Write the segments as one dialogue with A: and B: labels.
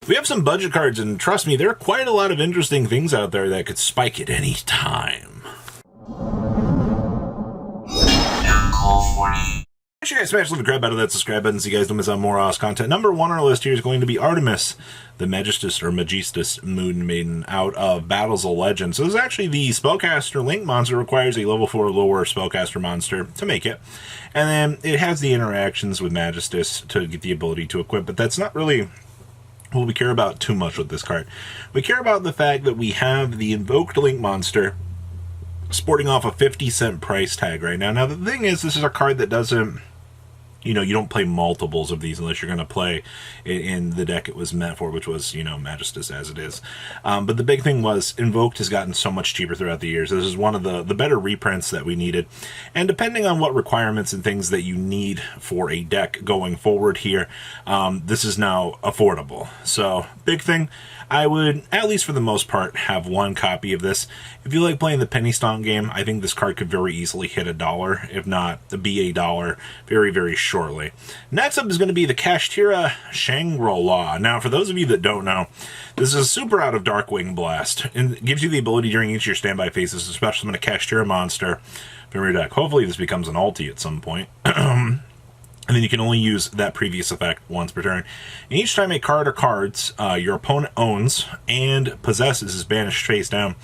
A: We have some budget cards, and trust me, there are quite a lot of interesting things out there that could spike at any time. Make sure you guys smash the grab button, that subscribe button so you guys don't miss out more awesome content. Number 1 on our list here is going to be Artemis, the Magistus Moon Maiden out of Battles of Legend. So this is actually the Spellcaster Link monster. Requires a level 4 lower Spellcaster monster to make it. And then it has the interactions with Magistus to get the ability to equip, but that's not really what we care about too much with this card. We care about the fact that we have the Invoked Link monster sporting off a 50-cent price tag right now. Now, the thing is, this is a card that doesn't, you don't play multiples of these unless you're going to play it in the deck it was meant for, which was, Magistus as it is. But the big thing was Invoked has gotten so much cheaper throughout the years. This is one of the better reprints that we needed. And depending on what requirements and things that you need for a deck going forward here, this is now affordable. So, big thing. I would, at least for the most part, have one copy of this. If you like playing the penny stonk game, I think this card could very easily hit $1, if not be $1, very, very shortly. Next up is going to be the Kashtira ShangriLa. Now, for those of you that don't know, this is a super out of Darkwing Blast, and it gives you the ability during each of your standby phases to special summon a Kashtira monster from your deck. Hopefully this becomes an ulti at some point. And then you can only use that previous effect once per turn. And each time a card or cards your opponent owns and possesses is banished face down,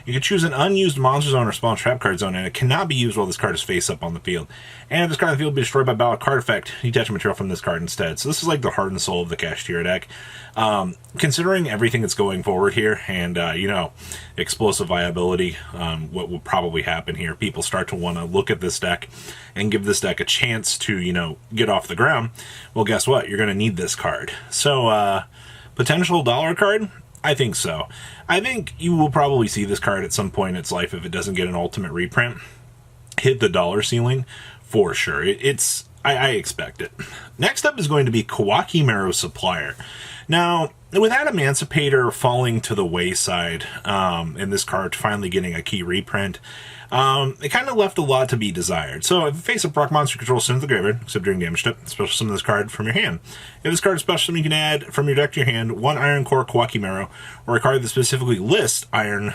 A: you can choose an unused monster zone or spawn trap card zone, and it cannot be used while this card is face up on the field. And if this card on the field be destroyed by battle card effect, you detach material from this card instead. So this is like the heart and soul of the Kashtira deck. Considering everything that's going forward here, and explosive viability, what will probably happen here, people start to want to look at this deck and give this deck a chance to, get off the ground. Well, guess what? You're going to need this card. So, potential dollar card? I think so. I think you will probably see this card at some point in its life, if it doesn't get an ultimate reprint, hit the dollar ceiling for sure. I expect it. Next up is going to be Kawaki Marrow Supplier. Now, with that Emancipator falling to the wayside, and this card finally getting a key reprint, it kind of left a lot to be desired. So, if you face a rock monster control, send it to the graveyard, except during damage step, special summon this card from your hand. If this card is special summon, you can add from your deck to your hand 1 Iron Core Kawaki Marrow, or a card that specifically lists Iron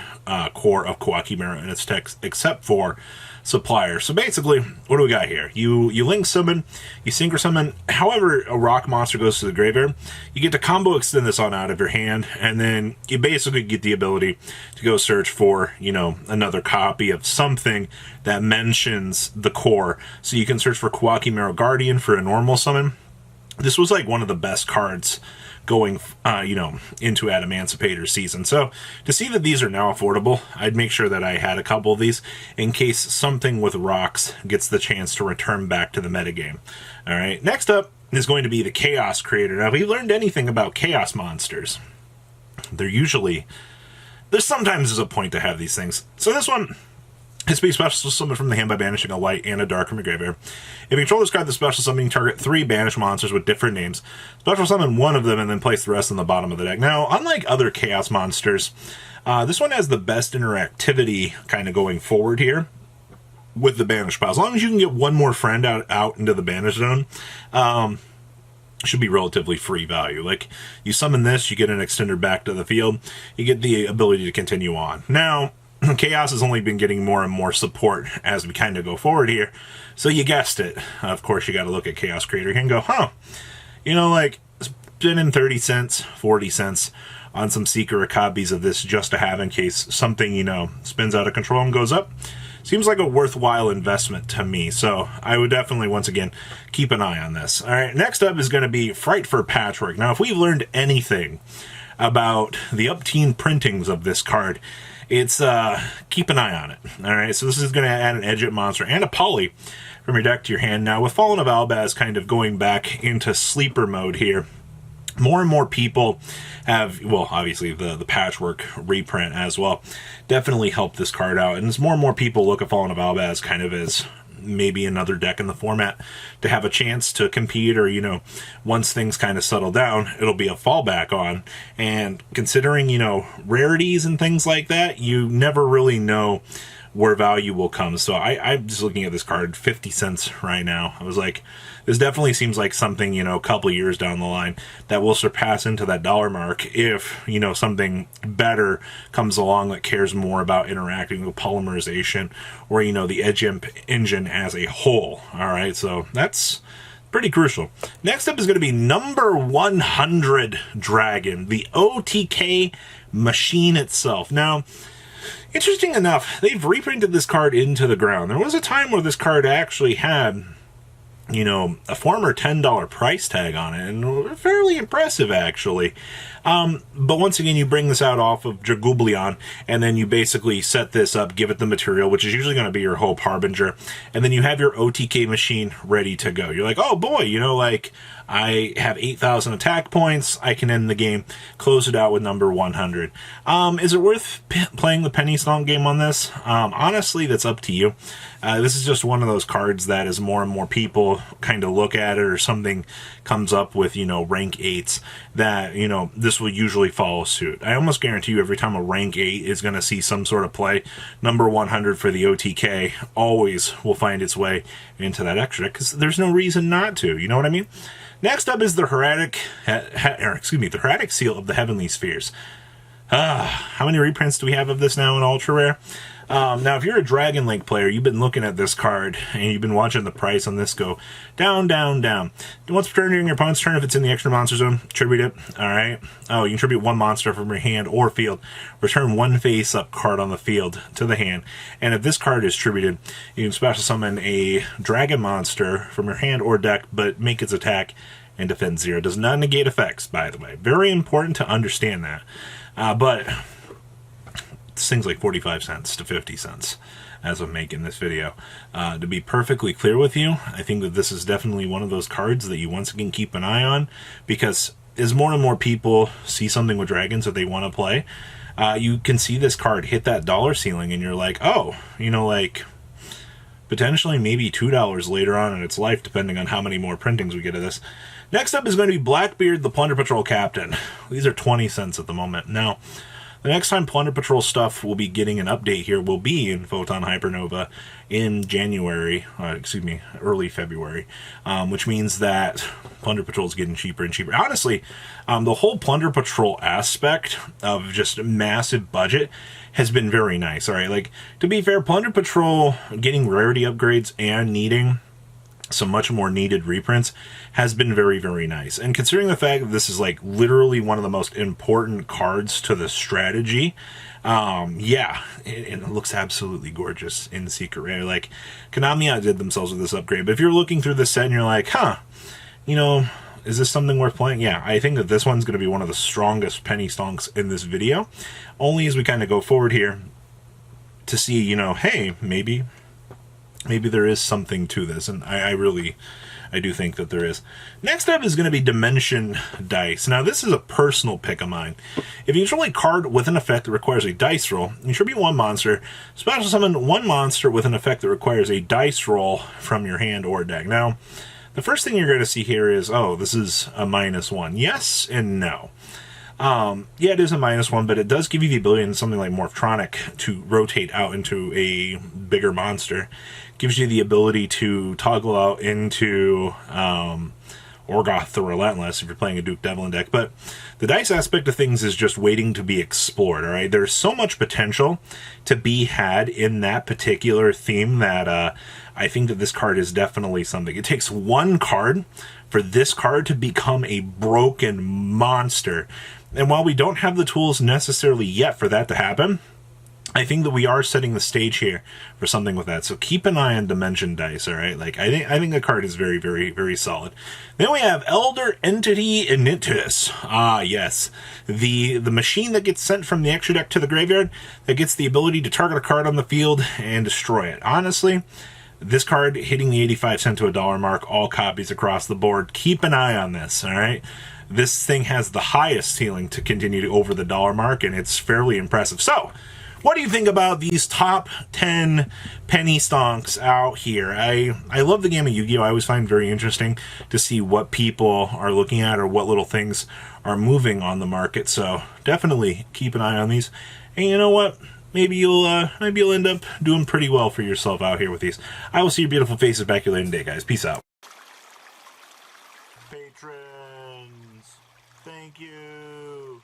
A: Core of Kawaki Marrow in its text, except for Supplier. So basically, what do we got here? You link summon, you synchro summon, however a rock monster goes to the graveyard, you get to combo extend this on out of your hand, and then you basically get the ability to go search for, another copy of something that mentions the core. So you can search for Kawaki Marrow Guardian for a normal summon. This was like one of the best cards going, into Emancipator season. So to see that these are now affordable, I'd make sure that I had a couple of these in case something with rocks gets the chance to return back to the metagame. All right, next up is going to be the Chaos Creator. Now, if we learned anything about Chaos monsters, there's sometimes a point to have these things. So this one, it's be special summon from the hand by banishing a light and a dark from your graveyard. If you control this card, the special summoning target 3 banished monsters with different names. Special summon one of them and then place the rest on the bottom of the deck. Now, unlike other Chaos monsters, this one has the best interactivity kind of going forward here with the banished pile. As long as you can get one more friend out into the banished zone, should be relatively free value. Like, you summon this, you get an extender back to the field, you get the ability to continue on. Now, Chaos has only been getting more and more support as we kind of go forward here. So you guessed it. Of course, you got to look at Chaos Creator and go, spending 30 cents, 40 cents on some secret copies of this just to have in case something, spins out of control and goes up. Seems like a worthwhile investment to me. So I would definitely, once again, keep an eye on this. All right, next up is going to be Fright for Patchwork. Now, if we've learned anything about the upteen printings of this card, it's keep an eye on it. All right, so this is going to add an Edgit monster and a Poly from your deck to your hand. Now, with Fallen of Albaz kind of going back into sleeper mode here, more and more people have, well, obviously the Patchwork reprint as well, definitely helped this card out. And as more and more people look at Fallen of Albaz kind of as maybe another deck in the format to have a chance to compete, or, once things kind of settle down, it'll be a fallback on. And considering, rarities and things like that, you never really know where value will come. So I'm just looking at this card, 50 cents right now. I was like, this definitely seems like something, you know, a couple of years down the line that will surpass into that dollar mark if, you know, something better comes along that cares more about interacting with polymerization or, you know, the edge engine as a whole. All right, so that's pretty crucial. Next up is going to be number 100 Dragon, the OTK machine itself. Now, interesting enough, they've reprinted this card into the ground. There was a time where this card actually had, you know, a former $10 price tag on it, and fairly impressive, actually. But once again, you bring this out off of Dragublion, and then you basically set this up, give it the material, which is usually going to be your Hope Harbinger, and then you have your OTK machine ready to go. You're like, oh boy, you know, like, I have 8,000 attack points, I can end the game, close it out with number 100. Is it worth playing the Penny Stonk game on this? Honestly, that's up to you. This is just one of those cards that as more and more people kind of look at it, or something comes up with, you know, rank 8s, that, you know, this will usually follow suit. I almost guarantee you every time a rank 8 is going to see some sort of play, number 100 for the OTK always will find its way into that extra, because there's no reason not to, you know what I mean? Next up is the the Hieratic Seal of the Heavenly Spheres. How many reprints do we have of this now in Ultra Rare? Now, if you're a Dragon Link player, you've been looking at this card, and you've been watching the price on this go down, down, down. Once per turn during your opponent's turn, if it's in the extra monster zone, tribute it. Alright? Oh, you can tribute one monster from your hand or field. Return one face-up card on the field to the hand. And if this card is tributed, you can special summon a dragon monster from your hand or deck, but make its attack and defense 0. Does not negate effects, by the way. Very important to understand that. But this thing's like 45 cents to 50 cents as I'm making this video. To be perfectly clear with you, I think that this is definitely one of those cards that you once again keep an eye on, because as more and more people see something with dragons that they want to play, you can see this card hit that dollar ceiling, and you're like, oh, you know, like, potentially maybe $2 later on in its life, depending on how many more printings we get of this. Next up is going to be Blackbeard, the Plunder Patrol Captain. These are 20 cents at the moment. Now, the next time Plunder Patrol stuff will be getting an update here will be in Photon Hypernova in January, early February, which means that Plunder Patrol is getting cheaper and cheaper. Honestly, the whole Plunder Patrol aspect of just a massive budget has been very nice. All right, like, to be fair, Plunder Patrol getting rarity upgrades and needing some much more needed reprints has been very, very nice. And considering the fact that this is like literally one of the most important cards to the strategy, yeah, it looks absolutely gorgeous in Secret Rare. Like, Konami outdid themselves with this upgrade. But if you're looking through this set and you're like, huh, you know, is this something worth playing? Yeah, I think that this one's going to be one of the strongest penny stonks in this video, only as we kind of go forward here to see, you know, hey, maybe there is something to this, and I do think that there is. Next up is going to be Dimension Dice. Now, this is a personal pick of mine. If you control a card with an effect that requires a dice roll, you tribute one monster, special summon one monster with an effect that requires a dice roll from your hand or deck. Now, the first thing you're going to see here is, oh, this is a -1. Yes and no. Yeah, it is a -1, but it does give you the ability in something like Morphtronic to rotate out into a bigger monster. Gives you the ability to toggle out into Orgoth the Relentless if you're playing a Duke Devlin deck. But the dice aspect of things is just waiting to be explored, all right? There's so much potential to be had in that particular theme that I think that this card is definitely something. It takes one card for this card to become a broken monster. And while we don't have the tools necessarily yet for that to happen, I think that we are setting the stage here for something with that. So keep an eye on Dimension Dice, all right? Like, I think the card is very, very, very solid. Then we have Elder Entity Initis. Ah, yes. The machine that gets sent from the extra deck to the graveyard that gets the ability to target a card on the field and destroy it. Honestly, this card hitting the 85 cent to $1 mark, all copies across the board. Keep an eye on this, all right? This thing has the highest ceiling to continue to over the $1 mark, and it's fairly impressive. So, what do you think about these top 10 penny stonks out here? I love the game of Yu-Gi-Oh! I always find it very interesting to see what people are looking at or what little things are moving on the market. So definitely keep an eye on these. And you know what? maybe you'll end up doing pretty well for yourself out here with these. I will see your beautiful faces back here later today, guys. Peace out. Patrons, thank you.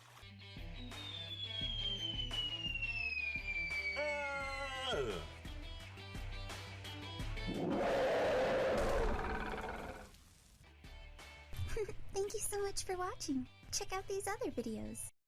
B: Thank you so much for watching. Check out these other videos.